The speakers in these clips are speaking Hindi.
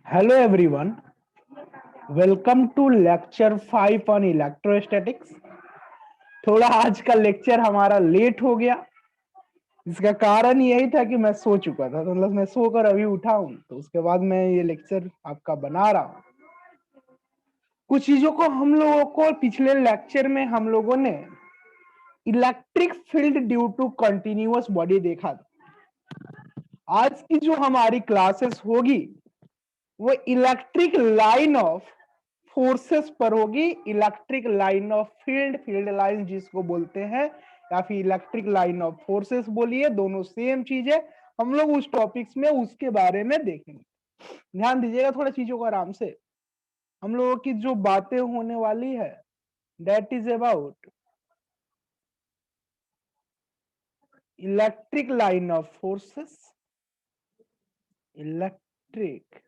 Hello everyone, welcome to lecture 5 on electrostatics। थोड़ा आज का लेक्चर हमारा लेट हो गया। इसका कारण यही था कि मैं सो चुका था, तो मतलब मैं सोकर अभी उठा हूं, तो उसके बाद मैं ये लेक्चर आपका बना रहा हूं। कुछ चीजों को हम लोगों को पिछले लेक्चर में हम लोगों ने electric field due to continuous body देखा था। आज की जो हमारी क्लासेस होगी वो इलेक्ट्रिक लाइन ऑफ फोर्सेस पर होगी। Electric line of field line जिसको बोलते हैं, या फिर इलेक्ट्रिक लाइन ऑफ फोर्सेस बोलिए, दोनों सेम चीज है। हम लोग उस टॉपिक्स में उसके बारे में देखेंगे। ध्यान दीजिएगा थोड़ा चीजों को आराम से। हम लोगों की जो बातें होने वाली है that is about electric line of forces, electric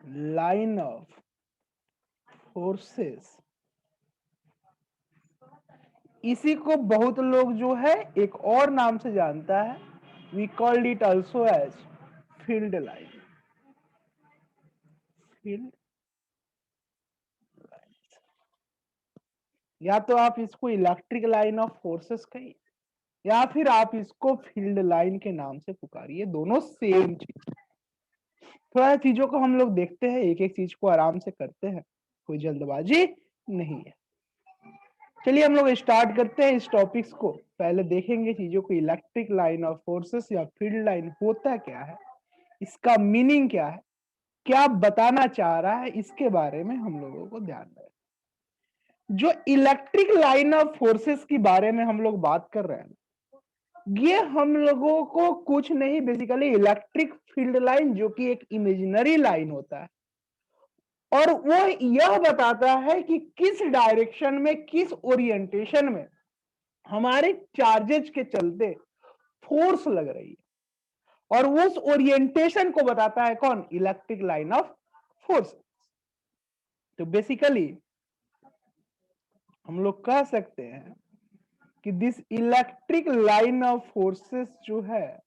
line of forces. इसी को बहुत लोग जो है एक और नाम से जानता है, we called it also as field line. Field line, या तो आप इसको इलेक्ट्रिक लाइन ऑफ फोर्सेस कहिए या फिर आप इसको फील्ड लाइन के नाम से पुकारिए, दोनों सेम चीज। थोड़ा चीजों को हम लोग देखते हैं, एक एक चीज को आराम से करते हैं, कोई जल्दबाजी नहीं है। चलिए हम लोग स्टार्ट करते हैं इस टॉपिक्स को। पहले देखेंगे चीजों को, इलेक्ट्रिक लाइन ऑफ फोर्सेस या फील्ड लाइन होता क्या है, इसका मीनिंग क्या है, क्या बताना चाह रहा है, इसके बारे में हम लोगों को ध्यान रहे। जो इलेक्ट्रिक लाइन ऑफ फोर्सेस के बारे में हम लोग बात कर रहे हैं, ये हम लोगों को कुछ नहीं, बेसिकली इलेक्ट्रिक फील्ड लाइन जो कि एक इमेजिनरी लाइन होता है, और वो यह बताता है कि किस डायरेक्शन में, किस ओरिएंटेशन में हमारे चार्जेज के चलते फोर्स लग रही है, और उस ओरिएंटेशन को बताता है कौन, इलेक्ट्रिक लाइन ऑफ फोर्स। तो बेसिकली हम लोग कह सकते हैं कि this electric line of forces जो है,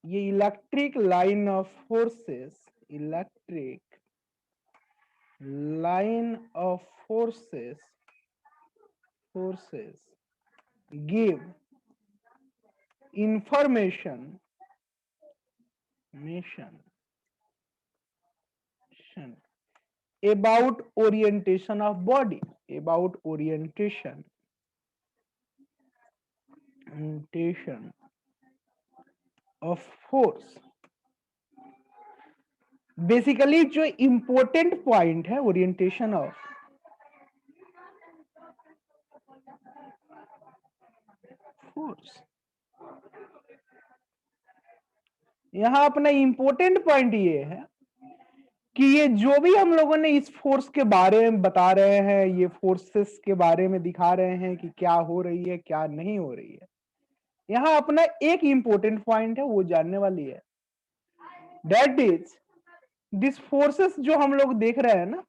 ये electric line of forces, electric line of forces give information about orientation of body, about orientation of force। Basically जो इंपॉर्टेंट पॉइंट है ओरिएंटेशन ऑफ फोर्स, यहां अपना इंपॉर्टेंट पॉइंट ये है कि ये जो भी हम लोगों ने इस फोर्स के बारे में बता रहे हैं, ये फोर्सेस के बारे में दिखा रहे हैं कि क्या हो रही है क्या नहीं हो रही है, यहां अपना एक इंपॉर्टेंट पॉइंट है वो जानने वाली है, दैट इज दिस फोर्सेस जो हम लोग देख रहे हैं ना,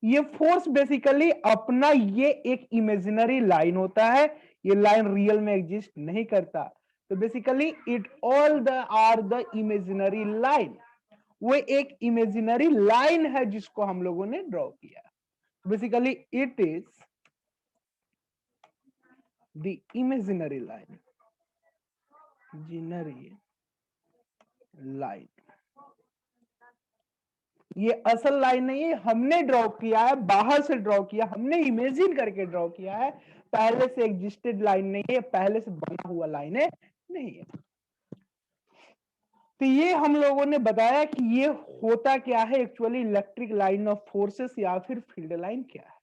ये फोर्स बेसिकली अपना ये एक इमेजिनरी लाइन होता है, ये लाइन रियल में एग्जिस्ट नहीं करता। तो basically it all the are the imaginary line, वो एक इमेजिनरी लाइन है जिसको हम लोगों ने ड्रॉ किया। Basically it is the imaginary line, imaginary line. ये असल लाइन नहीं है, हमने ड्रॉ किया है, बाहर से ड्रॉ किया, हमने इमेजिन करके ड्रॉ किया है, पहले से एग्जिस्टेड लाइन नहीं है, पहले से बना हुआ लाइन है नहीं है। तो ये हम लोगों ने बताया कि ये होता क्या है actually, electric line of forces या फिर फील्ड लाइन क्या है।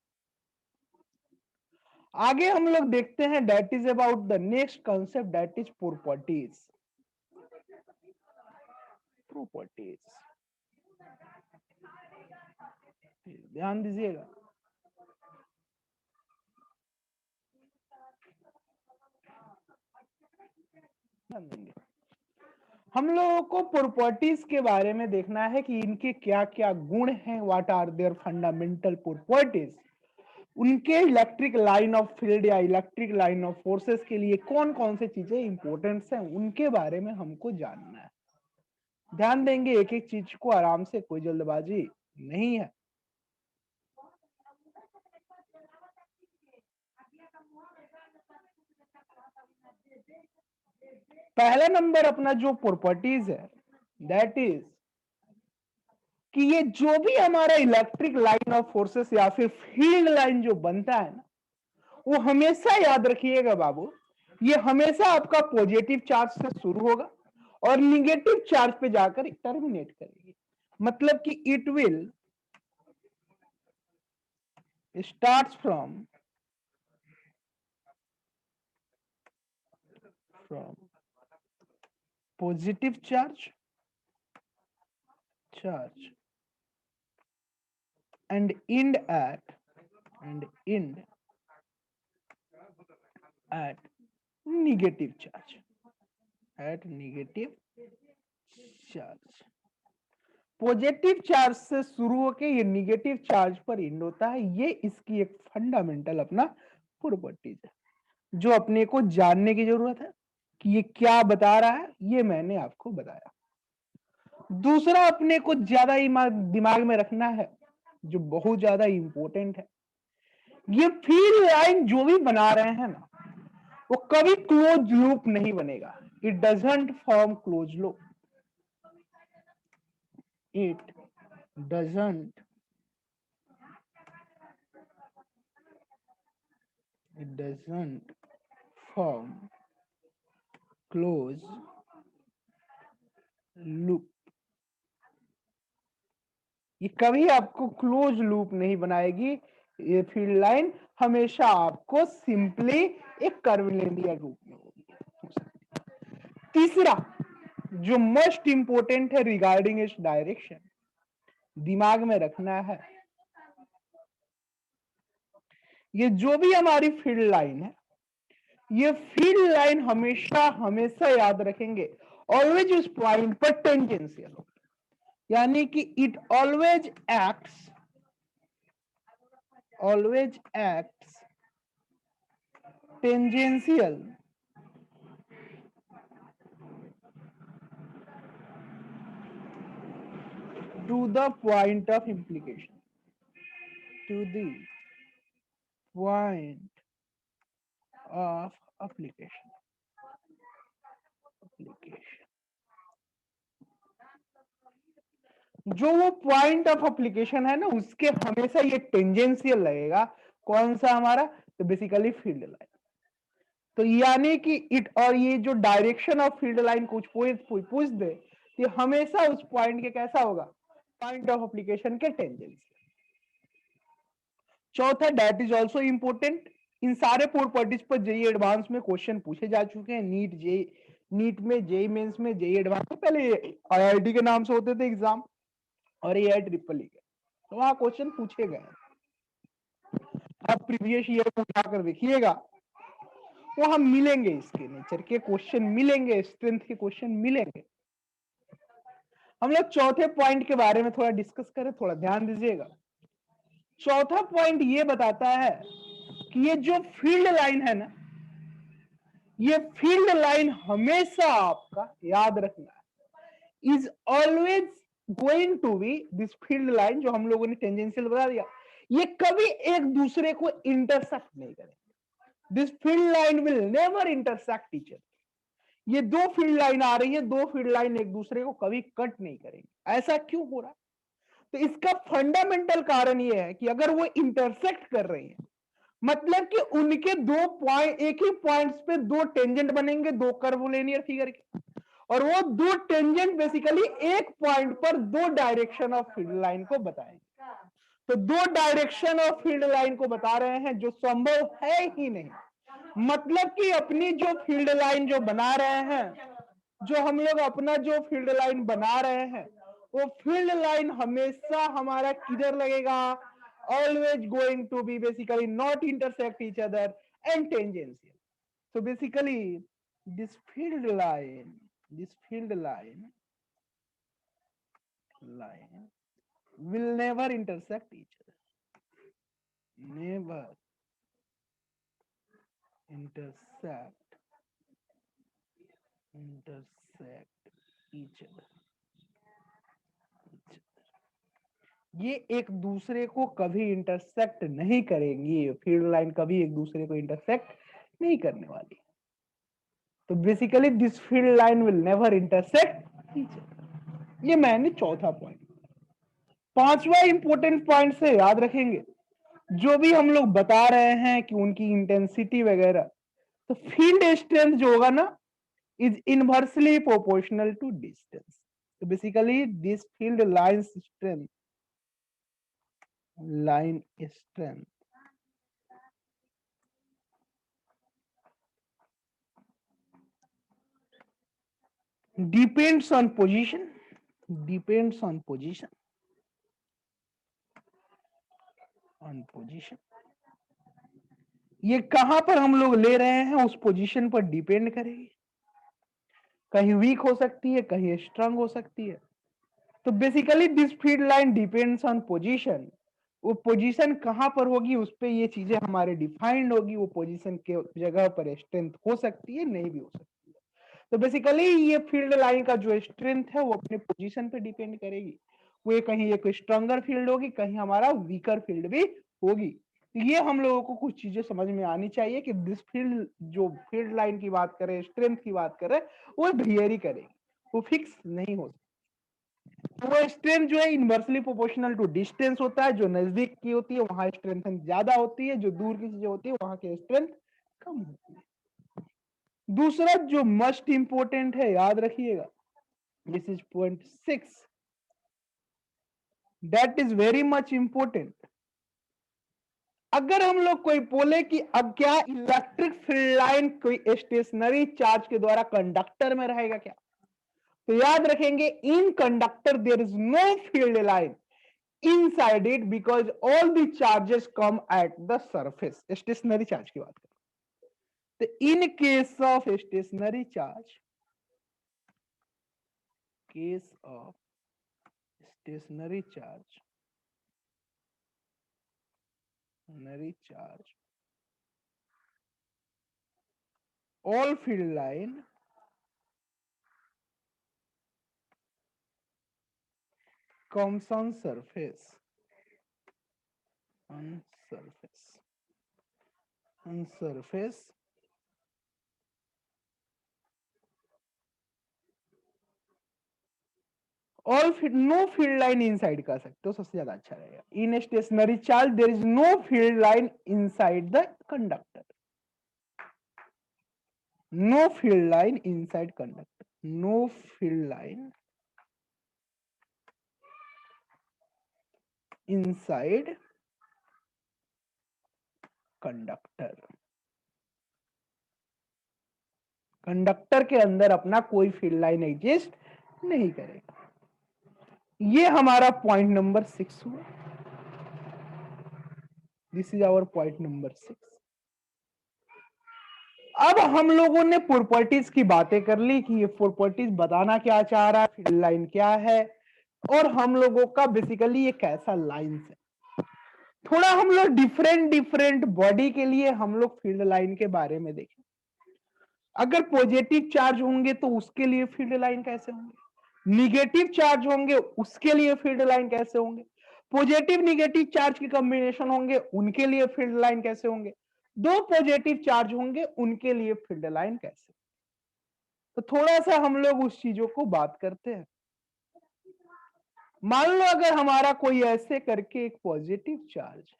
आगे हम लोग देखते हैं, that is about the next concept, that is properties. Properties ध्यान दीजिएगा। हम लोगों को प्रॉपर्टीज के बारे में देखना है कि इनके क्या क्या गुण हैं, what are their fundamental properties, उनके इलेक्ट्रिक लाइन ऑफ फील्ड या इलेक्ट्रिक लाइन ऑफ फोर्सेस के लिए कौन कौन से चीजें इंपॉर्टेंट हैं, उनके बारे में हमको जानना है। ध्यान देंगे एक एक चीज को आराम से, कोई जल्दबाजी नहीं है। पहला नंबर अपना जो प्रॉपर्टीज है दैट इज कि ये जो भी हमारा इलेक्ट्रिक लाइन ऑफ फोर्सेस या फिर फील्ड लाइन जो बनता है ना, वो हमेशा याद रखिएगा बाबू, ये हमेशा आपका पॉजिटिव चार्ज से शुरू होगा और निगेटिव चार्ज पे जाकर टर्मिनेट करेगी। मतलब कि it will start from positive charge and end at negative charge। Positive charge से शुरू होके ये निगेटिव चार्ज पर एंड होता है। ये इसकी एक फंडामेंटल अपना प्रॉपर्टीज है जो अपने को जानने की जरूरत है कि ये क्या बता रहा है, ये मैंने आपको बताया। दूसरा अपने को ज्यादा दिमाग में रखना है जो बहुत ज्यादा इंपॉर्टेंट है, ये फील्ड लाइन जो भी बना रहे हैं ना, वो कभी क्लोज लूप नहीं बनेगा। It doesn't form close loop, it doesn't form close loop. ये कभी आपको क्लोज लूप नहीं बनाएगी। ये फील्ड लाइन हमेशा आपको सिंपली एक कर्विलिनियर रूप में होगी। तीसरा जो मोस्ट इंपोर्टेंट है रिगार्डिंग इस डायरेक्शन, दिमाग में रखना है, ये जो भी हमारी फील्ड लाइन है, ये फील्ड लाइन हमेशा हमेशा याद रखेंगे ऑलवेज उस पॉइंट पर टेंजेंशियल हो, यानी कि it always acts tangential to the point of implication, to the point of application. जो वो पॉइंट ऑफ एप्लीकेशन है ना, उसके हमेशा ये टेंजेंशियल लगेगा। कौन सा हमारा? तो बेसिकली फील्ड लाइन। तो यानी कि इट, और ये जो डायरेक्शन ऑफ फील्ड लाइन कुछ पूछ दे कि हमेशा उस पॉइंट के कैसा होगा? पॉइंट ऑफ एप्लीकेशन के टेंजेंशियल। चौथा, दैट इज ऑल्सो इंपोर्टेंट। इन सारे प्रॉपर्टीज पर जेई एडवांस में क्वेश्चन पूछे जा चुके हैं। नीट में, जेई मेंस में, जेई एडवांस में। पहले आईआईटी के नाम से होते थे एग्जाम, और ये है ट्रिपल ई के, तो वहां क्वेश्चन पूछे गए। आप प्रीवियस ईयर को उठाकर देखिएगा, वो हम मिलेंगे, इसके नेचर के क्वेश्चन मिलेंगे, स्ट्रेंथ के क्वेश्चन मिलेंगे। हम लोग चौथे पॉइंट के बारे में थोड़ा डिस्कस करें, थोड़ा ध्यान दीजिएगा। चौथा पॉइंट ये बताता है कि ये जो फील्ड लाइन है ना, ये फील्ड लाइन हमेशा आपका याद रखना है, is always going to be, this field line जो हम लोगों ने टेंजेंशियल बता दिया, ये कभी एक दूसरे को इंटरसेक्ट नहीं करेंगे। This field line will never intersect each other. ये दो फील्ड लाइन आ रही है, दो फील्ड लाइन एक दूसरे को कभी कट नहीं करेंगे। ऐसा क्यों हो रहा है? तो इसका फंडामेंटल कारण यह है कि अगर वो इंटरसेक्ट कर रही है, मतलब कि उनके दो पॉइंट, एक ही पॉइंट्स पे दो टेंजेंट बनेंगे, दो कर्वलिनियर फिगर के, और वो दो टेंजेंट बेसिकली एक पॉइंट पर दो डायरेक्शन ऑफ फील्ड लाइन को बताएंगे। तो दो डायरेक्शन ऑफ फील्ड लाइन को बता रहे हैं जो संभव है ही नहीं। मतलब कि अपनी जो फील्ड लाइन जो बना रहे हैं, जो हम लोग अपना जो फील्ड लाइन बना रहे हैं, वो फील्ड लाइन हमेशा हमारा किधर लगेगा? Always going to be basically not intersect each other and tangential. So basically, this field line will never intersect each other. Never intersect each other. ये एक दूसरे को कभी इंटरसेक्ट नहीं करेंगी, फील्ड लाइन कभी एक दूसरे को इंटरसेक्ट नहीं करने वाली। तो basically this field line will never intersect each other. ये मैंने चौथा पॉइंट। पांचवा इंपॉर्टेंट पॉइंट से याद रखेंगे, जो भी हम लोग बता रहे हैं कि उनकी इंटेंसिटी वगैरह, तो फील्ड स्ट्रेंथ जो होगा ना is inversely proportional to distance. तो basically this field line strength, line strength depends on position, depends on position, on position। ये कहां पर हम लोग ले रहे हैं उस पोजीशन पर डिपेंड करेगी, कहीं वीक हो सकती है, कहीं स्ट्रांग हो सकती है। तो basically this field line depends on position. वो पोजीशन कहां पर होगी उस पे ये चीजें हमारे डिफाइंड होगी, वो पोजीशन के जगह पर स्ट्रेंथ हो सकती है, नहीं भी हो सकती है। तो बेसिकली ये फील्ड लाइन का जो स्ट्रेंथ है वो अपने पोजीशन पे डिपेंड करेगी। वो कहीं एक स्ट्रॉन्गर फील्ड होगी, कहीं हमारा वीकर फील्ड भी होगी। तो ये हम लोगों को कुछ चीजें समझ में आनी चाहिए कि दिस फील्ड, जो फील्ड लाइन की बात करें, स्ट्रेंथ की बात करें, वो वेरी करेगी, वो फिक्स नहीं हो सकती। वो स्ट्रेंथ जो है इनवर्सली प्रोपोर्शनल टू डिस्टेंस होता है। जो नजदीक की होती है वहां स्ट्रेंथ ज्यादा होती है, जो दूर की चीजें होती है वहां की स्ट्रेंथ कम होती है। दूसरा जो मस्ट इंपोर्टेंट है, याद रखिएगा, this is point 6, that is very much important. अगर हम लोग कोई बोले कि अब क्या इलेक्ट्रिक फील्ड लाइन कोई स्टेशनरी चार्ज के द्वारा कंडक्टर में रहेगा क्या, तो याद रखेंगे in conductor there is no field line inside it because all the charges come at the surface। stationary charge की बात करें तो in case of stationary charge, case of stationary charge, stationary charge, all field line comes on surface, on surface, on surface, all no field line inside कह सकते हो, सबसे ज्यादा अच्छा रहेगा। in stationary charge there is no field line inside the conductor, no field line inside conductor, no field line inside conductor. Conductor के अंदर अपना कोई फील्ड लाइन एग्जिस्ट नहीं करेगा। ये हमारा पॉइंट नंबर 6 हुआ। This is our point number 6। अब हम लोगों ने प्रॉपर्टीज की बातें कर ली कि ये प्रॉपर्टीज बताना क्या चाह रहा है, फील्ड लाइन क्या है, और हम लोगों का बेसिकली ये कैसा लाइंस है। थोड़ा हम लोग डिफरेंट डिफरेंट बॉडी के लिए हम लोग फील्ड लाइन के बारे में देखें। अगर पॉजिटिव चार्ज होंगे तो उसके लिए फील्ड लाइन कैसे होंगे, निगेटिव चार्ज होंगे उसके लिए फील्ड लाइन कैसे होंगे, पॉजिटिव निगेटिव चार्ज के कॉम्बिनेशन होंगे उनके लिए फील्ड लाइन कैसे होंगे, दो पॉजिटिव चार्ज होंगे उनके लिए फील्ड लाइन कैसे। तो थोड़ा सा हम लोग उस चीजों को बात करते हैं। मान लो अगर हमारा कोई ऐसे करके एक पॉजिटिव चार्ज है,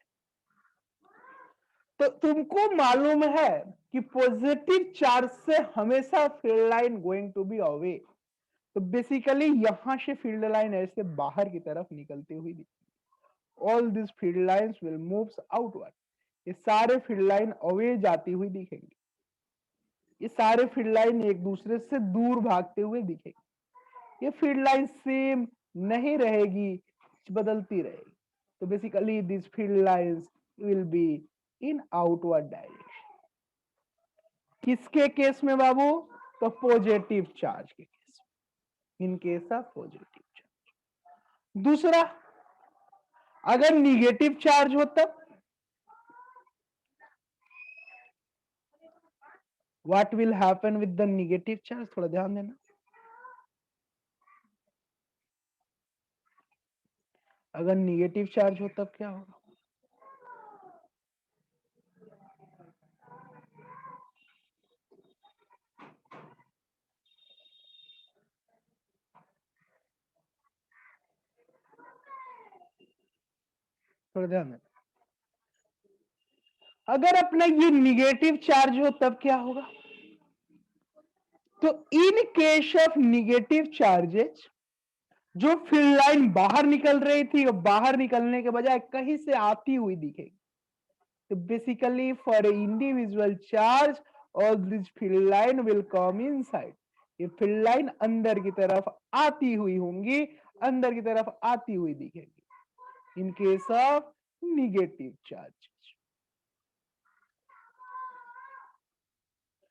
तो तुमको मालूम है कि पॉजिटिव चार्ज से हमेशा field line going to be away. तो बेसिकली यहां से फील्ड लाइन ऐसे बाहर की तरफ निकलती हुई दिखेगी। All this field lines will moves outward. ये सारे फील्ड लाइन अवे जाती हुई दिखेंगे, ये सारे फील्ड लाइन एक दूसरे से दूर भागते हुए दिखेंगे। ये फील्ड लाइन सेम नहीं रहेगी, बदलती रहेगी। तो basically this field lines will be in outward direction. किसके केस में बाबू, तो पॉजिटिव चार्ज के केस में, in case of positive charge. दूसरा, अगर निगेटिव चार्ज हो तब what will happen with the negative charge, थोड़ा ध्यान देना। अगर निगेटिव चार्ज हो तब क्या होगा? थोड़ा ध्यान देना। अगर अपना ये निगेटिव चार्ज हो तब क्या होगा? तो in case of negative charges जो फील्ड लाइन बाहर निकल रही थी और बाहर निकलने के बजाय कहीं से आती हुई दिखेगी। तो बेसिकली फॉर इंडिविजुअल चार्ज और this field line will come inside. ये फील्ड लाइन अंदर की तरफ आती हुई होंगी, अंदर की तरफ आती हुई दिखेगी in case of negative charge.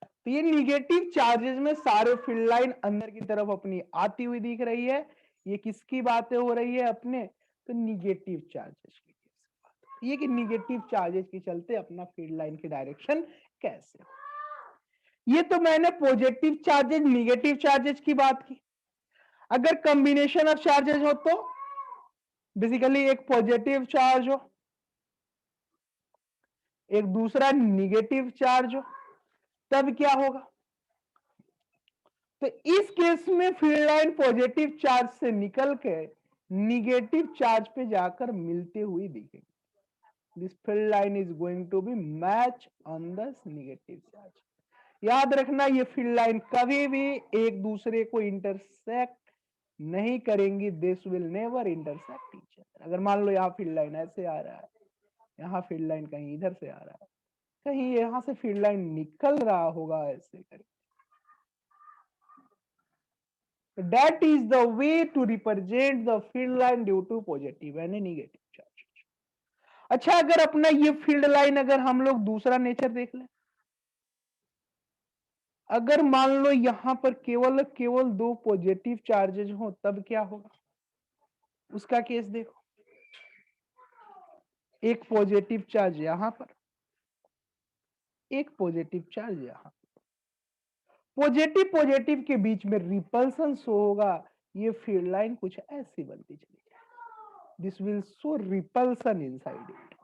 तो ये निगेटिव चार्जेस में सारे फील्ड लाइन अंदर की तरफ अपनी आती हुई दिख रही है। ये किसकी बातें हो रही है अपने? तो निगेटिव चार्जेस की। ये कि निगेटिव चार्जेस के चलते अपना फील्ड लाइन की डायरेक्शन कैसे। ये तो मैंने पॉजिटिव चार्जेस निगेटिव चार्जेस की बात की। अगर कॉम्बिनेशन ऑफ चार्जेस हो तो बेसिकली एक पॉजिटिव चार्ज हो, एक दूसरा निगेटिव चार्ज हो, तब क्या होगा? तो इस केस में फील्ड लाइन पॉजिटिव चार्ज से निकल के निगेटिव चार्ज पे जाकर मिलते हुए दिखेगी। This field line is going to be match on the negative charge. याद रखना ये फील्ड लाइन कभी भी एक दूसरे को इंटरसेक्ट नहीं करेंगी। This will never intersect each other. अगर मान लो यहाँ फील्ड लाइन ऐसे आ रहा है, यहाँ फील्ड लाइन कहीं इधर से आ रहा है, कहीं यहाँ से फील्ड लाइन निकल रहा होगा ऐसे करके। That is the way to represent the field line due to positive and negative charge. अच्छा, अगर अपना ये फील्ड लाइन अगर हम लोग दूसरा नेचर देख लें, अगर मान लो यहां पर केवल केवल दो पॉजिटिव चार्जेस हो तब क्या होगा? उसका केस देखो। एक पॉजिटिव चार्ज यहां पर, एक पॉजिटिव चार्ज यहां। पॉजिटिव पॉजिटिव के बीच में रिपल्सन शो होगा। ये फील्ड लाइन कुछ ऐसी बनती चली जाए। This will show repulsion inside it.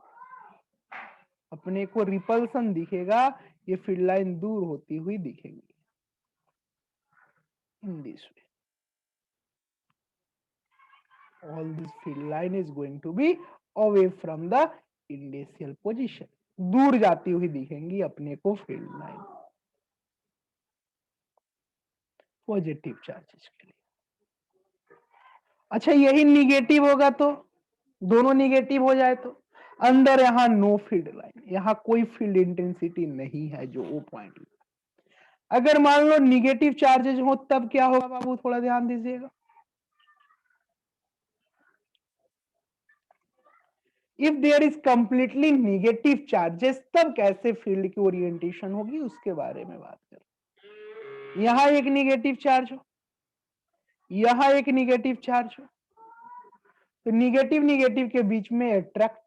अपने को रिपल्सन दिखेगा, ये फील्ड लाइन दूर होती हुई दिखेगी in this way. All this field line is going to be away from the initial position. दूर जाती हुई दिखेंगी अपने को फील्ड लाइन पॉजिटिव चार्जेस के लिए। अच्छा, यही निगेटिव होगा तो दोनों निगेटिव हो जाए तो अंदर यहां नो फील्ड लाइन, यहां कोई फील्ड इंटेंसिटी नहीं है जो ओ पॉइंट। अगर मान लो निगेटिव चार्जेस हो तब क्या होगा बाबू? थोड़ा ध्यान दीजिएगा। If there is completely negative charges तब कैसे फील्ड की ओरिएंटेशन होगी उसके बारे में बात करें। यहां एक निगेटिव चार्ज हो, यहां एक निगेटिव चार्ज हो, तो निगेटिव निगेटिव के बीच में अट्रैक्ट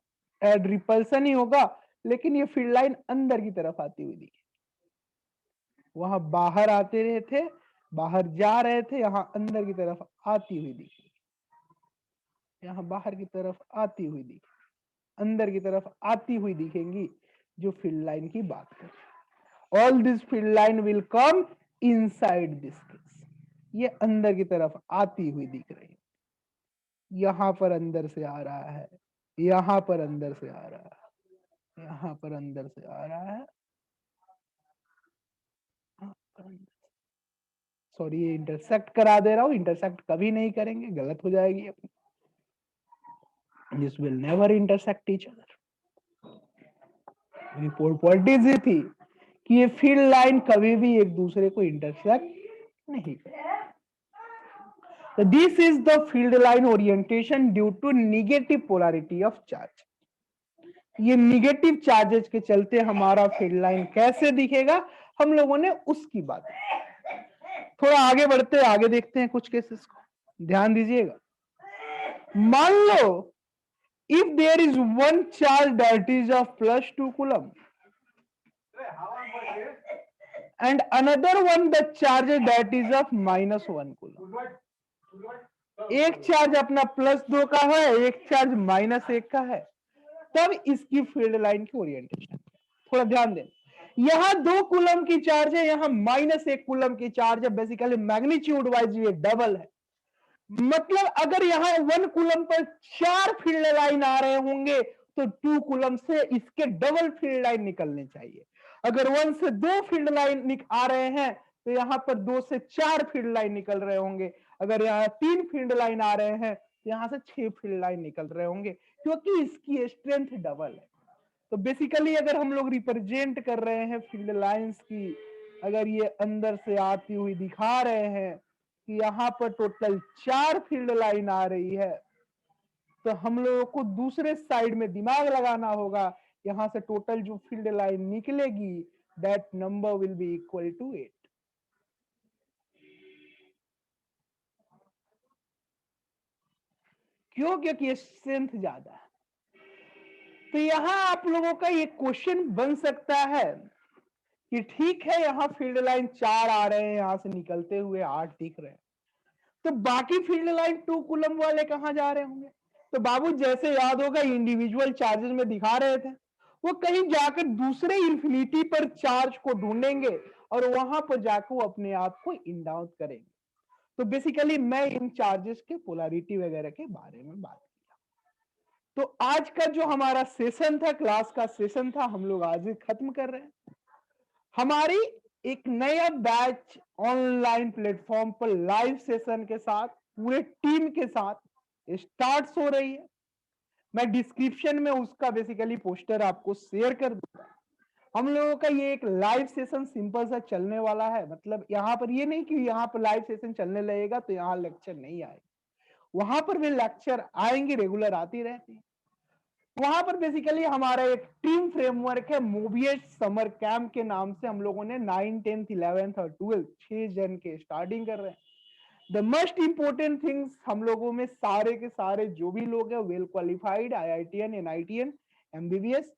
रिपल्सन ही होगा, लेकिन ये फील्ड लाइन अंदर की तरफ आती हुई दिखे। वहां बाहर आते रहे थे, बाहर जा रहे थे, यहां अंदर की तरफ आती हुई दिखे, यहां बाहर की तरफ आती हुई दिखे, अंदर की तरफ आती हुई दिखेंगी जो फील्ड लाइन की बात करें। All this field line will come inside this case. ये अंदर की तरफ आती हुई दिख रही है। यहां पर अंदर से आ रहा है, यहां पर अंदर से आ रहा है, यहां पर अंदर से आ रहा है। सॉरी, ये इंटरसेक्ट करा दे रहा हूं, इंटरसेक्ट कभी नहीं करेंगे, गलत हो जाएगी अपनी। This will never intersect each other. Properties ये थी कि ये फील्ड लाइन कभी भी एक दूसरे को इंटरसेक्ट नहीं करती। This is the field line orientation due to negative polarity of charge. ये निगेटिव चार्जेस के चलते हमारा फील्ड लाइन कैसे दिखेगा हम लोगों ने उसकी बात। थोड़ा आगे बढ़ते आगे देखते हैं कुछ केसेस को, ध्यान दीजिएगा। मान लो if there is one charge that is of +2 coulomb and another one the charge that is of -1 coulomb, एक चार्ज अपना +2 का है, एक चार्ज -1 का है, तब इसकी फील्ड लाइन की ओरिएंटेशन। थोड़ा ध्यान दें, यहां 2 कूलम की चार्ज है, यहां -1 कूलम की चार्ज है, बेसिकली मैग्नीट्यूड वाइज ये डबल है। मतलब अगर यहां 1 कूलम पर 4 फील्ड लाइन आ रहे होंगे तो 2 कूलम से इसके डबल फील्ड लाइन निकलने चाहिए। अगर 1 से 2 फील्ड लाइन आ रहे हैं तो यहां पर 2 से 4 फील्ड लाइन निकल रहे होंगे। अगर यहाँ 3 फील्ड लाइन आ रहे हैं तो यहां से 6 फील्ड लाइन निकल रहे होंगे, क्योंकि इसकी स्ट्रेंथ डबल है। तो बेसिकली अगर हम लोग रिप्रेजेंट कर रहे हैं फील्ड लाइंस की, अगर ये अंदर से आती हुई दिखा रहे हैं कि यहाँ पर टोटल 4 फील्ड लाइन आ रही है, तो हम लोगों को दूसरे साइड में दिमाग लगाना होगा। यहां से टोटल जो फील्ड लाइन निकलेगी that number will be equal to 8। क्यों? क्योंकि स्ट्रेंथ ज्यादा है। तो यहां आप लोगों का ये क्वेश्चन बन सकता है कि ठीक है, यहाँ फील्ड लाइन 4 आ रहे हैं, यहां से निकलते हुए 8 दिख रहे हैं, तो बाकी फील्ड लाइन 2 कूलम वाले कहां जा रहे होंगे? तो बाबू जैसे याद होगा इंडिविजुअल चार्जेस में दिखा रहे थे, वो कहीं जाकर दूसरे इंफिनिटी पर चार्ज को ढूंढेंगे और वहां पर जाकर वो अपने आप को इंड आउट करेंगे। तो बेसिकली मैं इन चार्जेस के पोलैरिटी वगैरह के बारे में बात किया। तो आज का जो हमारा सेशन था, क्लास का सेशन था, हम लोग आज ही खत्म कर रहे हैं। हमारी एक नया बैच ऑनलाइन प्लेटफॉर्म पर लाइव सेशन के साथ पूरे टीम के साथ स्टार्ट हो रही है। मैं डिस्क्रिप्शन में उसका बेसिकली पोस्टर आपको शेयर कर दूंगा। हम लोगों का ये एक लाइव सेशन सिंपल सा चलने वाला है। मतलब यहाँ पर ये नहीं कि यहाँ पर लाइव सेशन चलने लगेगा तो यहाँ लेक्चर नहीं आएगा, वहां पर भी लेक्चर आएंगे, रेगुलर आती रहती है। वहां पर बेसिकली हमारा एक टीम फ्रेमवर्क है, मोबियस समर कैंप के नाम से। हम लोगों ने 9, 10th, 11th और 12th 6 जन के स्टार्टिंग कर रहे हैं। द मोस्ट इंपोर्टेंट थिंग्स, हम लोगों में सारे के सारे जो भी लोग हैं well qualified, IITN, NITN, MBBS।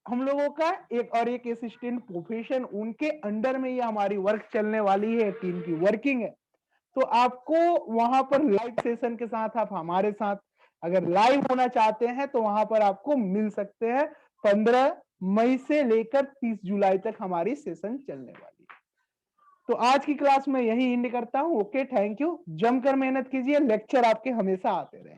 हम लोगों का एक असिस्टेंट प्रोफेशन, उनके अंडर में ये हमारी वर्क चलने वाली है, टीम की वर्किंग है। तो आपको वहां पर लाइव सेशन के साथ आप हमारे साथ अगर लाइव होना चाहते हैं तो वहां पर आपको मिल सकते हैं। 15 मई से लेकर 30 जुलाई तक हमारी सेशन चलने वाली है। तो आज की क्लास में यही एंड करता हूं। Okay, thank you. जमकर मेहनत कीजिए, लेक्चर आपके हमेशा आते रहे।